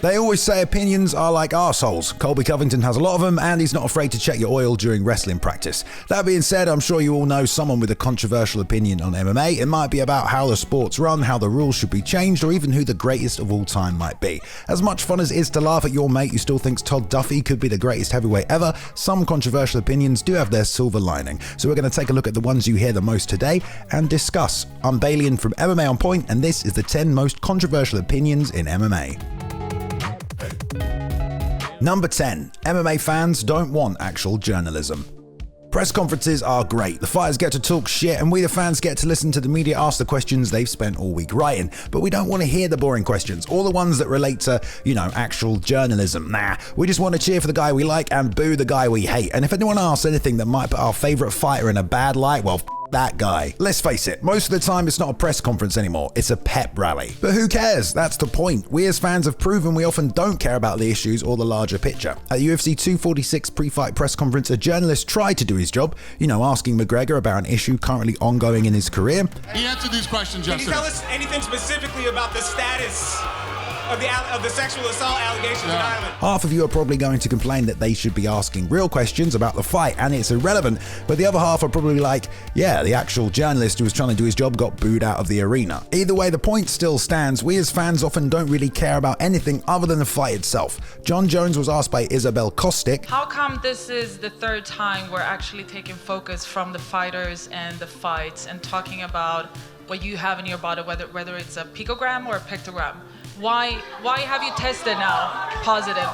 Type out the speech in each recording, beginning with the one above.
They always say opinions are like arseholes. Colby Covington has a lot of them, and he's not afraid to check your oil during wrestling practice. That being said, I'm sure you all know someone with a controversial opinion on MMA. It might be about how the sport's run, how the rules should be changed, or even who the greatest of all time might be. As much fun as it is to laugh at your mate who still thinks Todd Duffy could be the greatest heavyweight ever, some controversial opinions do have their silver lining. So we're going to take a look at the ones you hear the most today and discuss. I'm Balian from MMA On Point, and this is the 10 most controversial opinions in MMA. Number 10. MMA fans don't want actual journalism. Press conferences are great. The fighters get to talk shit, and we the fans get to listen to the media ask the questions they've spent all week writing. But we don't want to hear the boring questions, or the ones that relate to, actual journalism. Nah, we just want to cheer for the guy we like and boo the guy we hate. And if anyone asks anything that might put our favourite fighter in a bad light, well, that guy. Let's face it, most of the time it's not a press conference anymore, it's a pep rally. But who cares? That's the point. We as fans have proven we often don't care about the issues or the larger picture. At UFC 246 pre-fight press conference, a journalist tried to do his job, asking McGregor about an issue currently ongoing in his career. He answered these questions yesterday. Can you tell us anything specifically about the status of the sexual assault allegations in Ireland? Half of you are probably going to complain that they should be asking real questions about the fight and it's irrelevant, but the other half are probably like, yeah, the actual journalist who was trying to do his job got booed out of the arena. Either way, the point still stands. We as fans often don't really care about anything other than the fight itself. John Jones was asked by Isabel Kostick, how come this is the third time we're actually taking focus from the fighters and the fights and talking about what you have in your body, whether it's a picogram or a pictogram? Why have you tested now positive?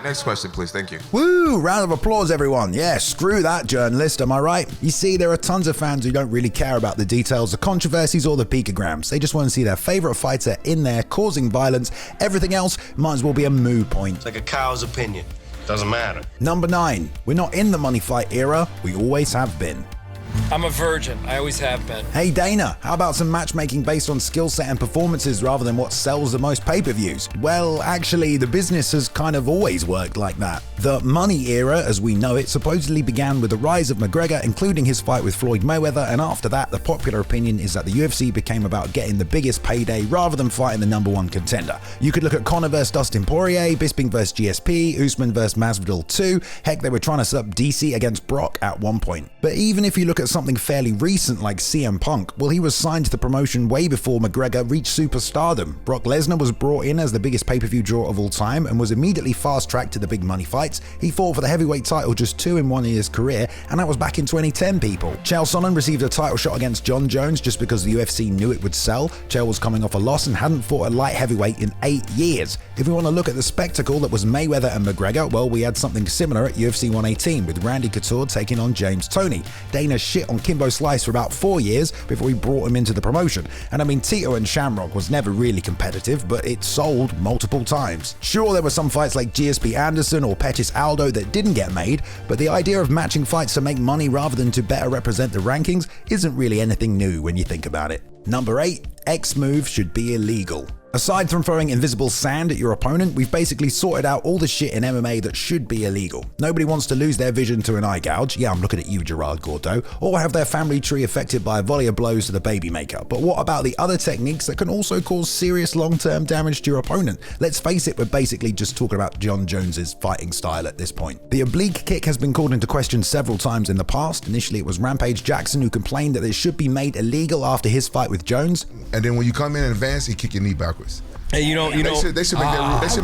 Next question, please. Thank you. Woo! Round of applause, everyone. Yeah, screw that journalist, am I right? You see, there are tons of fans who don't really care about the details, the controversies, or the picograms. They just want to see their favorite fighter in there causing violence. Everything else might as well be a moo point. It's like a cow's opinion. Doesn't matter. Number 9. We're not in the money fight era. We always have been. I'm a virgin. I always have been. Hey Dana, how about some matchmaking based on skill set and performances rather than what sells the most pay-per-views? Well, actually, the business has kind of always worked like that. The money era, as we know it, supposedly began with the rise of McGregor, including his fight with Floyd Mayweather, and after that, the popular opinion is that the UFC became about getting the biggest payday rather than fighting the number one contender. You could look at Conor vs Dustin Poirier, Bisping vs GSP, Usman vs Masvidal 2, heck, they were trying to set up DC against Brock at one point. But even if you look at something fairly recent like CM Punk, well, he was signed to the promotion way before McGregor reached superstardom. Brock Lesnar was brought in as the biggest pay-per-view draw of all time and was immediately fast-tracked to the big money fights. He fought for the heavyweight title just 2 in 1 year's career, and that was back in 2010, people. Chael Sonnen received a title shot against John Jones just because the UFC knew it would sell. Chael was coming off a loss and hadn't fought a light heavyweight in 8 years. If we want to look at the spectacle that was Mayweather and McGregor, well, we had something similar at UFC 118 with Randy Couture taking on James Toney. Dana shit on Kimbo Slice for about 4 years before he brought him into the promotion. And I mean, Tito and Shamrock was never really competitive, but it sold multiple times. Sure, there were some fights like GSP Anderson or Pettis Aldo that didn't get made, but the idea of matching fights to make money rather than to better represent the rankings isn't really anything new when you think about it. Number 8. X move should be illegal. Aside from throwing invisible sand at your opponent, we've basically sorted out all the shit in MMA that should be illegal. Nobody wants to lose their vision to an eye gouge, yeah, I'm looking at you, Gerard Gordeau, or have their family tree affected by a volley of blows to the baby maker. But what about the other techniques that can also cause serious long-term damage to your opponent? Let's face it, we're basically just talking about John Jones's fighting style at this point. The oblique kick has been called into question several times in the past. Initially, it was Rampage Jackson who complained that it should be made illegal after his fight with Jones. And then when you come in advance, you kick your knee backwards. Hey, they should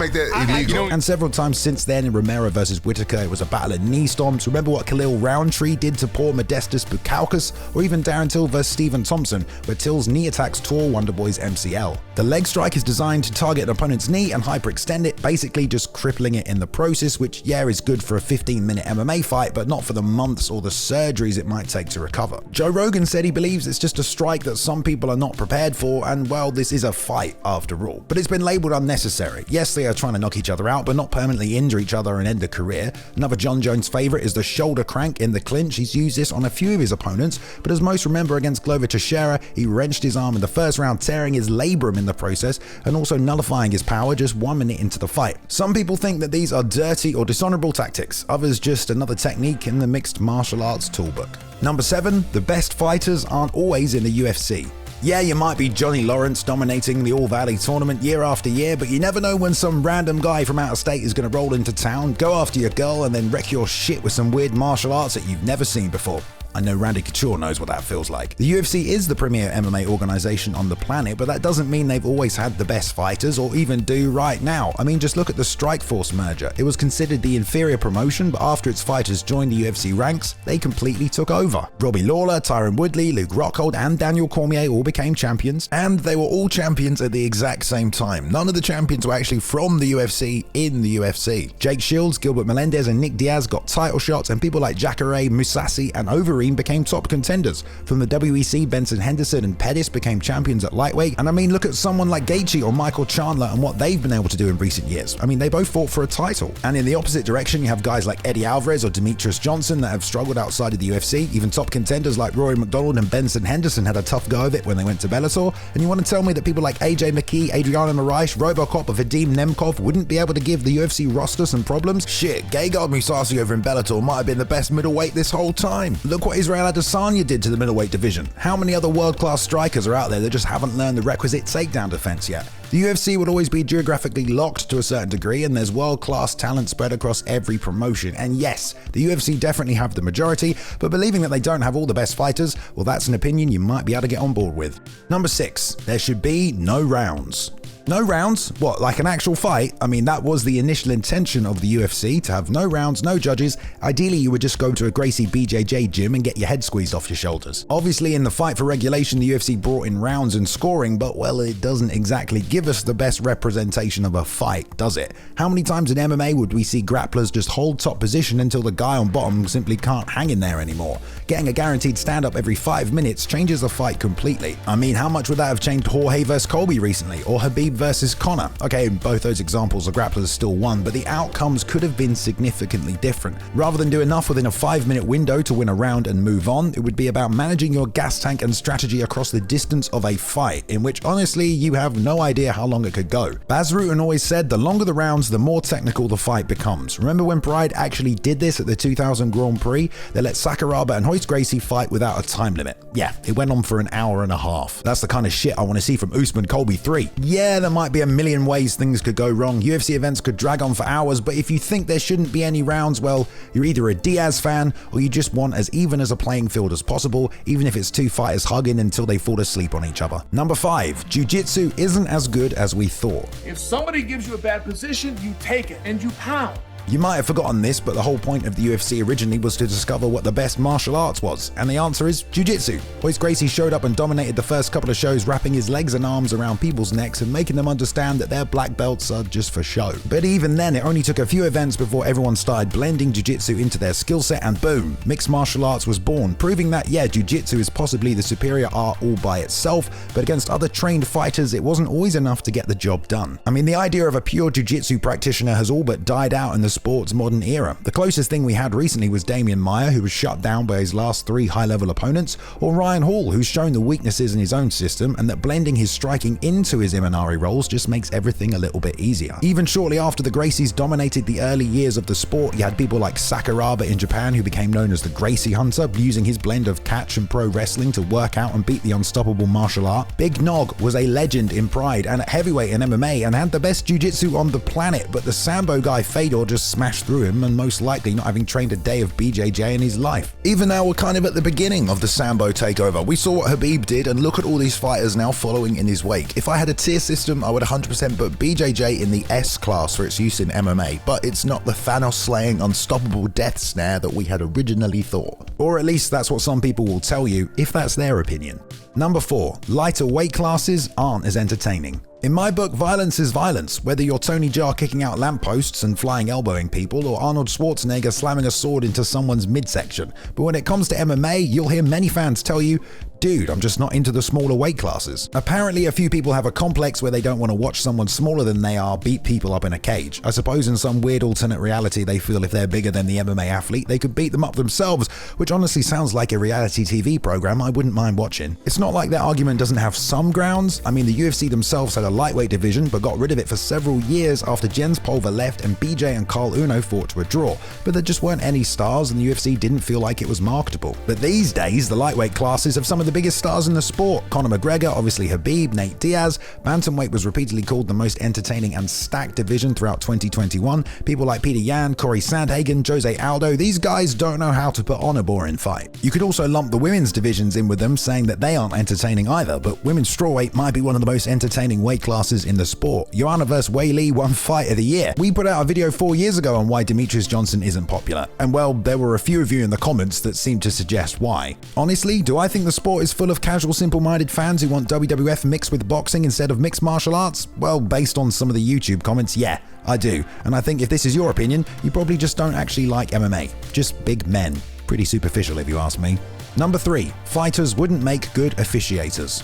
make that illegal. And several times since then, in Romero versus Whitaker, it was a battle of knee stomps. Remember what Khalil Roundtree did to poor Modestus Bukauskas, or even Darren Till versus Stephen Thompson, where Till's knee attacks tore Wonderboy's MCL. The leg strike is designed to target an opponent's knee and hyperextend it, basically just crippling it in the process, which, yeah, is good for a 15-minute MMA fight, but not for the months or the surgeries it might take to recover. Joe Rogan said he believes it's just a strike that some people are not prepared for, and well, this is a fight after all. But it's been labeled unnecessary. Yes, they are trying to knock each other out, but not permanently injure each other and end a career. Another John Jones favorite is the shoulder crank in the clinch. He's used this on a few of his opponents, but as most remember against Glover Teixeira, he wrenched his arm in the first round, tearing his labrum in the process and also nullifying his power just 1 minute into the fight. Some people think that these are dirty or dishonorable tactics, others just another technique in the mixed martial arts toolbook. Number 7, the best fighters aren't always in the UFC. Yeah, you might be Johnny Lawrence dominating the All Valley tournament year after year, but you never know when some random guy from out of state is going to roll into town, go after your girl, and then wreck your shit with some weird martial arts that you've never seen before. I know Randy Couture knows what that feels like. The UFC is the premier MMA organization on the planet, but that doesn't mean they've always had the best fighters or even do right now. I mean, just look at the Strikeforce merger. It was considered the inferior promotion, but after its fighters joined the UFC ranks, they completely took over. Robbie Lawler, Tyron Woodley, Luke Rockhold, and Daniel Cormier all became champions, and they were all champions at the exact same time. None of the champions were actually from the UFC in the UFC. Jake Shields, Gilbert Melendez, and Nick Diaz got title shots, and people like Jacare, Musasi, and Overeem became top contenders. From the WEC, Benson Henderson and Pettis became champions at lightweight, and I mean, look at someone like Gaethje or Michael Chandler and what they've been able to do in recent years. I mean, they both fought for a title. And in the opposite direction, you have guys like Eddie Alvarez or Demetrius Johnson that have struggled outside of the UFC. Even top contenders like Rory McDonald and Benson Henderson had a tough go of it when they went to Bellator. And you want to tell me that people like AJ McKee, Adriano Moraes, Robocop, or Vadim Nemkov wouldn't be able to give the UFC roster some problems? Shit, Gegard Mousasi over in Bellator might have been the best middleweight this whole time. Look what Israel Adesanya did to the middleweight division. How many other world-class strikers are out there that just haven't learned the requisite takedown defense yet? The UFC would always be geographically locked to a certain degree, and there's world-class talent spread across every promotion. And yes, the UFC definitely have the majority, but believing that they don't have all the best fighters, well, that's an opinion you might be able to get on board with. Number 6, there should be no rounds. No rounds? What, like an actual fight? I mean, that was the initial intention of the UFC, to have no rounds, no judges. Ideally, you would just go to a Gracie BJJ gym and get your head squeezed off your shoulders. Obviously, in the fight for regulation, the UFC brought in rounds and scoring, but well, it doesn't exactly give us the best representation of a fight, does it? How many times in MMA would we see grapplers just hold top position until the guy on bottom simply can't hang in there anymore? Getting a guaranteed stand-up every 5 minutes changes the fight completely. I mean, how much would that have changed Jorge versus Colby recently, or Habib versus Conor? Okay, in both those examples, the grapplers still won, but the outcomes could have been significantly different. Rather than do enough within a 5-minute window to win a round and move on, it would be about managing your gas tank and strategy across the distance of a fight, in which honestly, you have no idea how long it could go. Baz Rutten always said, the longer the rounds, the more technical the fight becomes. Remember when Pride actually did this at the 2000 Grand Prix? They let Sakuraba and Royce Gracie fight without a time limit. Yeah, it went on for an hour and a half. That's the kind of shit I want to see from Usman Colby 3. Yeah, there might be a million ways things could go wrong. UFC events could drag on for hours, but if you think there shouldn't be any rounds, well, you're either a Diaz fan or you just want as even as a playing field as possible, even if it's two fighters hugging until they fall asleep on each other. Number 5, Jiu-Jitsu isn't as good as we thought. If somebody gives you a bad position, you take it and you pound. You might have forgotten this, but the whole point of the UFC originally was to discover what the best martial arts was, and the answer is Jiu-Jitsu. Royce Gracie showed up and dominated the first couple of shows, wrapping his legs and arms around people's necks and making them understand that their black belts are just for show. But even then, it only took a few events before everyone started blending Jiu-Jitsu into their skill set, and boom, mixed martial arts was born, proving that, yeah, Jiu-Jitsu is possibly the superior art all by itself, but against other trained fighters, it wasn't always enough to get the job done. I mean, the idea of a pure Jiu-Jitsu practitioner has all but died out in the sport's modern era. The closest thing we had recently was Damian Maia, who was shut down by his last 3 high-level opponents, or Ryan Hall, who's shown the weaknesses in his own system and that blending his striking into his Imanari roles just makes everything a little bit easier. Even shortly after the Gracies dominated the early years of the sport, you had people like Sakuraba in Japan, who became known as the Gracie Hunter, using his blend of catch and pro wrestling to work out and beat the unstoppable martial art. Big Nog was a legend in Pride and at heavyweight in MMA and had the best jiu-jitsu on the planet, but the Sambo guy Fedor just smashed through him, and most likely not having trained a day of BJJ in his life. Even now, we're kind of at the beginning of the Sambo takeover. We saw what Habib did, and look at all these fighters now following in his wake. If I had a tier system, I would 100% put BJJ in the S class for its use in MMA, but it's not the Thanos-slaying unstoppable death snare that we had originally thought. Or at least that's what some people will tell you, if that's their opinion. Number 4, lighter weight classes aren't as entertaining. In my book, violence is violence, whether you're Tony Jaa kicking out lampposts and flying elbowing people, or Arnold Schwarzenegger slamming a sword into someone's midsection. But when it comes to MMA, you'll hear many fans tell you, dude, I'm just not into the smaller weight classes. Apparently, a few people have a complex where they don't want to watch someone smaller than they are beat people up in a cage. I suppose in some weird alternate reality, they feel if they're bigger than the MMA athlete, they could beat them up themselves, which honestly sounds like a reality TV program I wouldn't mind watching. It's not like that argument doesn't have some grounds. I mean, the UFC themselves had a lightweight division, but got rid of it for several years after Jens Pulver left and BJ and Carl Uno fought to a draw. But there just weren't any stars, and the UFC didn't feel like it was marketable. But these days, the lightweight classes have some of of the biggest stars in the sport. Conor McGregor, obviously Khabib, Nate Diaz. Bantamweight was repeatedly called the most entertaining and stacked division throughout 2021. People like Peter Yan, Corey Sandhagen, Jose Aldo, these guys don't know how to put on a boring fight. You could also lump the women's divisions in with them, saying that they aren't entertaining either, but women's strawweight might be one of the most entertaining weight classes in the sport. Joanna vs. Wei Li won Fight of the Year. We put out a video 4 years ago on why Demetrius Johnson isn't popular, and well, there were a few of you in the comments that seemed to suggest why. Honestly, do I think the sport is full of casual, simple-minded fans who want WWF mixed with boxing instead of mixed martial arts? Well, based on some of the YouTube comments, yeah, I do. And I think if this is your opinion, you probably just don't actually like MMA. Just big men. Pretty superficial if you ask me. Number 3. Fighters wouldn't make good officiators.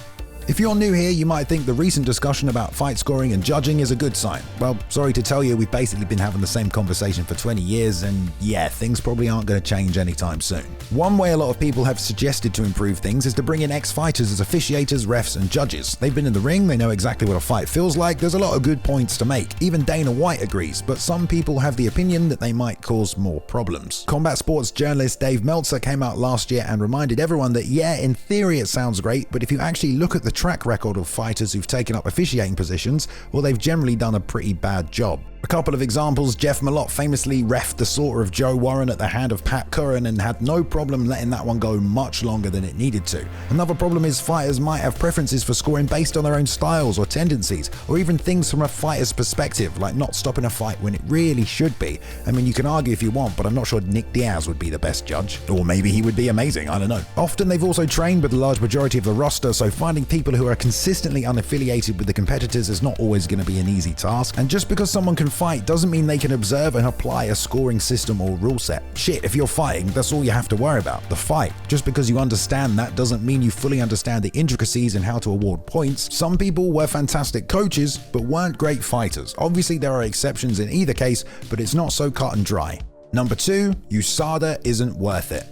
If you're new here, you might think the recent discussion about fight scoring and judging is a good sign. Well, sorry to tell you, we've basically been having the same conversation for 20 years, and yeah, things probably aren't going to change anytime soon. One way a lot of people have suggested to improve things is to bring in ex-fighters as officiators, refs, and judges. They've been in the ring, they know exactly what a fight feels like, there's a lot of good points to make. Even Dana White agrees, but some people have the opinion that they might cause more problems. Combat sports journalist Dave Meltzer came out last year and reminded everyone that yeah, in theory it sounds great, but if you actually look at the track record of fighters who've taken up officiating positions, well, they've generally done a pretty bad job. A couple of examples: Jeff Malott famously reffed the slaughter of Joe Warren at the hand of Pat Curran and had no problem letting that one go much longer than it needed to. Another problem is fighters might have preferences for scoring based on their own styles or tendencies, or even things from a fighter's perspective, like not stopping a fight when it really should be. I mean, you can argue if you want, but I'm not sure Nick Diaz would be the best judge. Or maybe he would be amazing, I don't know. Often they've also trained with the large majority of the roster, so finding people who are consistently unaffiliated with the competitors is not always going to be an easy task. And just because someone can fight doesn't mean they can observe and apply a scoring system or rule set. Shit, if you're fighting, that's all you have to worry about, the fight. Just because you understand that doesn't mean you fully understand the intricacies and how to award points. Some people were fantastic coaches, but weren't great fighters. Obviously there are exceptions in either case, but it's not so cut and dry. Number 2, USADA isn't worth it.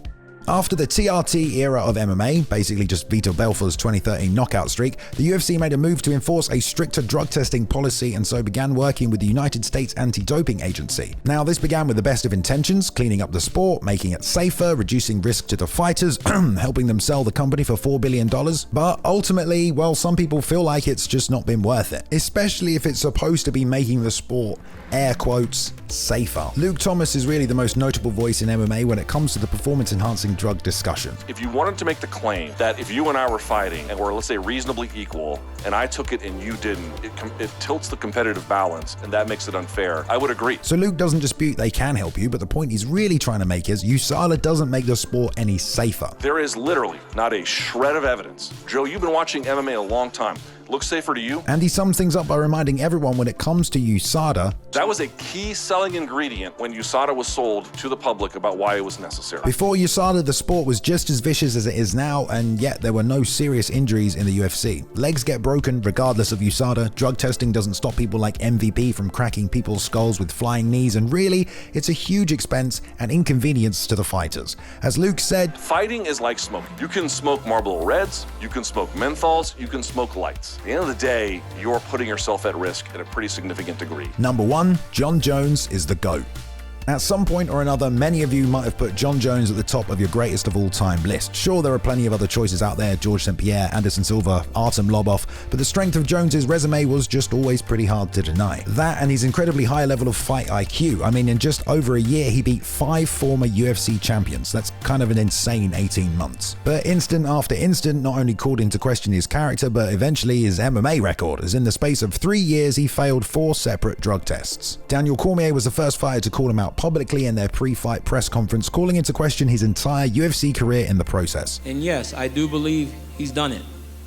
After the TRT era of MMA, basically just Vitor Belfort's 2013 knockout streak, the UFC made a move to enforce a stricter drug testing policy and so began working with the United States Anti-Doping Agency. Now, this began with the best of intentions, cleaning up the sport, making it safer, reducing risk to the fighters, helping them sell the company for $4 billion. But ultimately, well, some people feel like it's just not been worth it, especially if it's supposed to be making the sport, air quotes, safer. Luke Thomas is really the most notable voice in MMA when it comes to the performance-enhancing drug discussion. If you wanted to make the claim that if you and I were fighting and we're, let's say, reasonably equal, and I took it and you didn't, it tilts the competitive balance and that makes it unfair, I would agree. So Luke doesn't dispute they can help you, but the point he's really trying to make is USADA doesn't make the sport any safer. There is literally not a shred of evidence. Joe, you've been watching MMA a long time. Looks safer to you? And he sums things up by reminding everyone when it comes to USADA, that was a key selling ingredient when USADA was sold to the public about why it was necessary. Before USADA, the sport was just as vicious as it is now, and yet there were no serious injuries in the UFC. Legs get broken regardless of USADA, drug testing doesn't stop people like MVP from cracking people's skulls with flying knees, and really, it's a huge expense and inconvenience to the fighters. As Luke said, fighting is like smoking. You can smoke Marlboro Reds, you can smoke menthols, you can smoke lights. At the end of the day, you're putting yourself at risk at a pretty significant degree. Number 1, John Jones is the GOAT. At some point or another, many of you might have put John Jones at the top of your greatest of all time list. Sure, there are plenty of other choices out there, George St. Pierre, Anderson Silva, Artem Lobov, but the strength of Jones's resume was just always pretty hard to deny. That and his incredibly high level of fight IQ. I mean, in just over a year, he beat 5 former UFC champions. That's kind of an insane 18 months. But instant after instant not only called into question his character, but eventually his MMA record, as in the space of 3 years, he failed 4 separate drug tests. Daniel Cormier was the first fighter to call him out publicly in their pre-fight press conference, calling into question his entire UFC career in the process. And yes, I do believe he's done it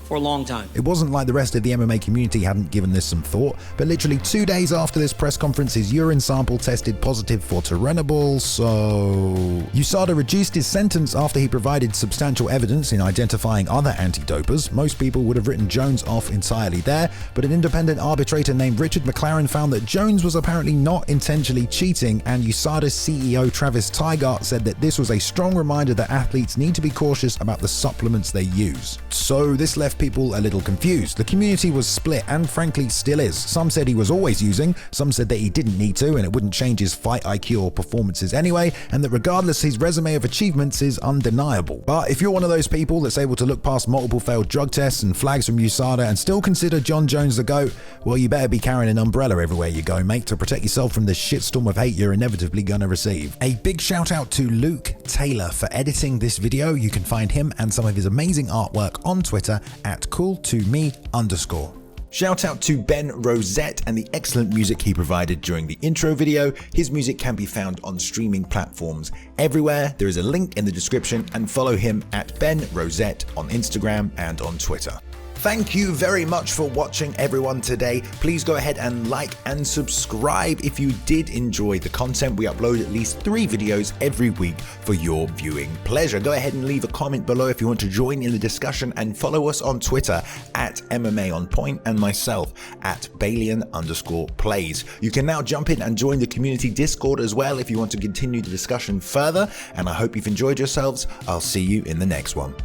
for a long time. It wasn't like the rest of the MMA community hadn't given this some thought, but literally 2 days after this press conference, his urine sample tested positive for Turinabol, so USADA reduced his sentence after he provided substantial evidence in identifying other anti-dopers. Most people would have written Jones off entirely there, but an independent arbitrator named Richard McLaren found that Jones was apparently not intentionally cheating, and USADA's CEO Travis Tygart said that this was a strong reminder that athletes need to be cautious about the supplements they use. So this left people a little confused. The community was split and frankly still is. Some said he was always using, some said that he didn't need to and it wouldn't change his fight IQ or performances anyway, and that regardless his resume of achievements is undeniable. But if you're one of those people that's able to look past multiple failed drug tests and flags from USADA and still consider John Jones the GOAT, well, you better be carrying an umbrella everywhere you go, mate, to protect yourself from the shitstorm of hate you're inevitably gonna receive. A big shout out to Luke Taylor for editing this video. You can find him and some of his amazing artwork on Twitter at cool2me_. Shout out to Ben Rosette and the excellent music he provided during the intro video. His music can be found on streaming platforms everywhere. There is a link in the description, and follow him at Ben Rosette on Instagram and on Twitter. Thank you very much for watching, everyone, today. Please go ahead and like and subscribe if you did enjoy the content. We upload at least 3 videos every week for your viewing pleasure. Go ahead and leave a comment below if you want to join in the discussion, and follow us on Twitter at MMA On Point and myself at Balian_plays. You can now jump in and join the community Discord as well if you want to continue the discussion further, and I hope you've enjoyed yourselves. I'll see you in the next one.